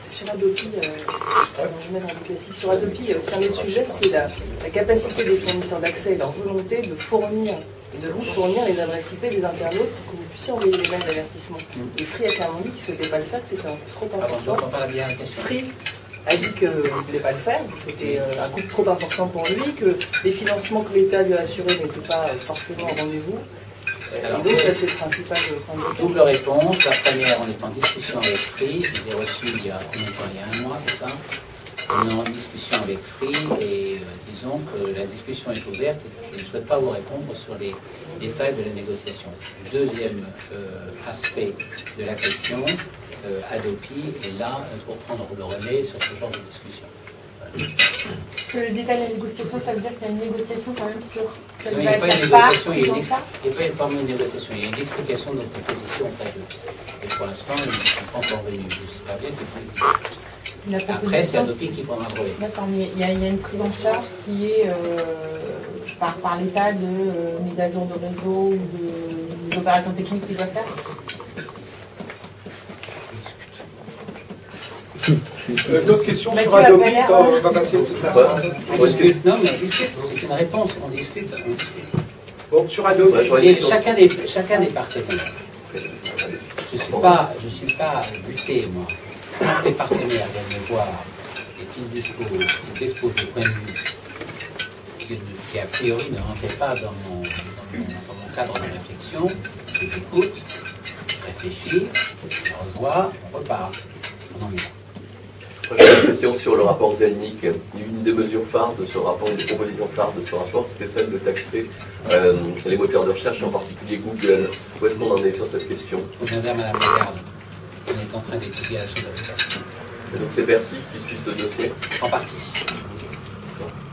Sur Adopi, je mets dans le classique. Sur Adopi, il y a aussi un autre sujet, c'est la capacité des fournisseurs d'accès et leur volonté de fournir et de vous fournir les adresses IP des internautes pour que vous puissiez envoyer les mails d'avertissement. Et Free a clairement dit qu'il ne souhaitait pas le faire, que c'était un coût trop important. Free a dit qu'il ne voulait pas le faire, que c'était un coût trop important pour lui, que les financements que l'État lui a assurés n'étaient pas forcément au rendez-vous. Alors, donc ça c'est le principal point de vue. Double réponse. La première, on est en discussion avec Free. Je l'ai reçu il y a un mois, c'est ça? On est en discussion avec Free et disons que la discussion est ouverte et que je ne souhaite pas vous répondre sur les détails de la négociation. Deuxième aspect de la question, Adopi est là pour prendre le relais sur ce genre de discussion. Que le détail de la négociation, ça veut dire qu'il y a une négociation quand même sur... Non, il n'y a pas une négociation, il n'y a pas une négociation, il y a une explication de notre position auprès d'eux. Et pour l'instant, ils ne sont pas encore venus. J'espère bien que après, c'est Adopi qui prendra le relais. D'accord, mais il y a une prise en charge qui est par l'État de mise à jour de réseau ou des opérations techniques qu'il doit faire. D'autres questions sur Adopi quand on va passer au On discute, non, mais on discute, c'est une réponse, on discute. Bon, sur Adopi. Chacun des partenaires. Je ne suis pas buté, moi. Quand les partenaires viennent me voir et qu'ils exposent des points de vue qui a priori ne rentraient pas dans mon cadre de réflexion, je les écoute, je réfléchis, je revois, on repart. On en est là. J'ai une question sur le rapport Zelnick. Une des mesures phares de ce rapport, une des propositions phares de ce rapport, c'était celle de taxer les moteurs de recherche, en particulier Google. Où est-ce qu'on en est sur cette question? Madame Lagarde, on est en train d'étudier la chose avec elle. Et donc c'est Bercy qui suit ce dossier? En partie.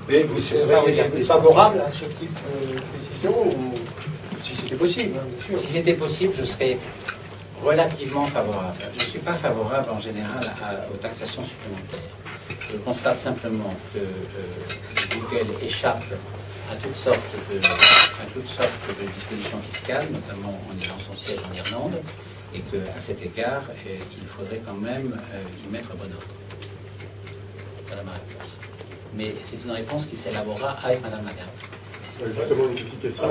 Et vous seriez favorable à ce type de décision, ou si c'était possible, hein, bien sûr. Si c'était possible, je serais relativement favorable. Je ne suis pas favorable en général aux taxations supplémentaires. Je constate simplement que Google échappe à toutes sortes de dispositions fiscales, notamment en ayant son siège en Irlande, et qu'à cet égard, il faudrait quand même y mettre bon ordre. Voilà ma réponse. Mais c'est une réponse qui s'élaborera avec Madame Lagarde. Justement, une petite question.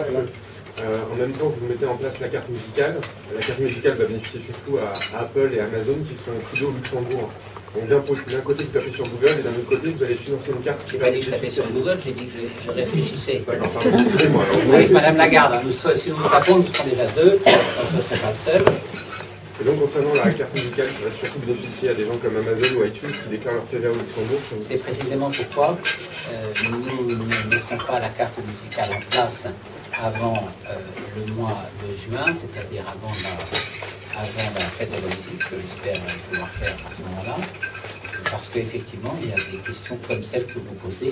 En même temps, vous mettez en place la carte musicale. La carte musicale va bénéficier surtout à Apple et Amazon qui sont privés au Luxembourg. Donc d'un côté, vous tapez sur Google et d'un autre côté, vous allez financer une carte. Je n'ai pas dit que je tapais sur Google, j'ai dit que je réfléchissais. D'accord, pardon, excusez-moi. Avec Madame Lagarde, si nous tapons, nous serons déjà deux, donc je ne serai pas le seul. Et donc, concernant la carte musicale, qui va surtout bénéficier à des gens comme Amazon ou iTunes qui déclarent leur TVA au Luxembourg. C'est précisément pourquoi nous ne mettrons pas la carte musicale en place avant le mois de juin, c'est-à-dire avant la fête de la musique, que j'espère pouvoir faire à ce moment-là, parce qu'effectivement, il y a des questions comme celles que vous posez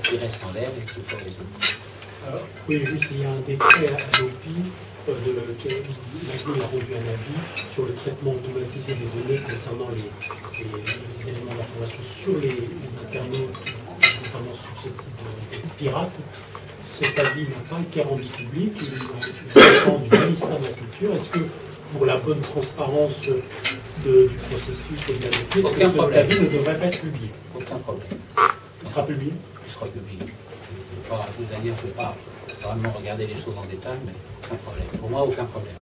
qui restent en l'air et qu'il faut résoudre. Oui, juste, il y a un décret à Adopi lequel la CNIL a rendu un avis sur le traitement automatisé des données concernant les éléments d'information sur les internautes, notamment susceptibles de pirates. Cet avis n'a pas été rendu public, il dépend du ministère de la Culture. Est-ce que, pour la bonne transparence du processus et de la dossier, est-ce que cet avis ne devrait pas être publié? Aucun problème. Il sera publié? Il sera publié. Je ne vais pas, de toute manière, je ne vais pas vraiment regarder les choses en détail, mais aucun problème. Pour moi, aucun problème.